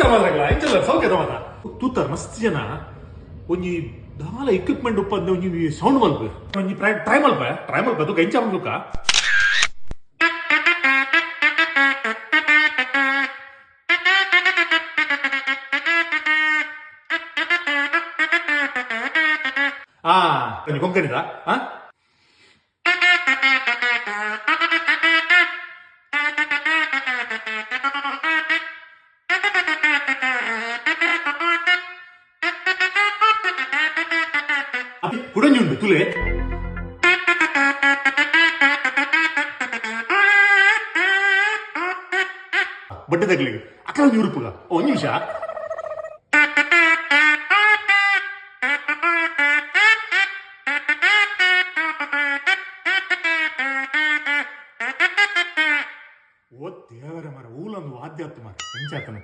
ನಮಸ್ಕಾರ ಮಾದ್ರಲ್ಲ ಇಂಚಲ್ಲ ಸೌಖ್ಯದ ಮಾತ ತೂತಾರ ಮಸ್ತ್ ಜನ ಒಂಜಿ ದಾಲ ಎಕ್ವಿಪ್ಮೆಂಟ್ ಉಪ್ಪಂದ ಒಂಜಿ ಸೌಂಡ್ ಮಲ್ಪ ಒಂಜಿ ಟ್ರೈ ಮಲ್ಪ ತುಕ ಎಂಚ ಮಲ್ಕ ಆ ಕೊಂಕಣಿದ ಕುಡಂಜುಂಡು ತುಲೆ ಬಡ್ಡೆ ತಗ್ಲಿಗೆ ಅಕ್ಕ ಉರುಪುಗ ಒಂದು ನಿಮಿಷ ಓ ದೇವರ ಮರ ಊಲೊಂದು ವಾದ್ಯ ಆತು ಮರ ಹೆಂಚಾತನ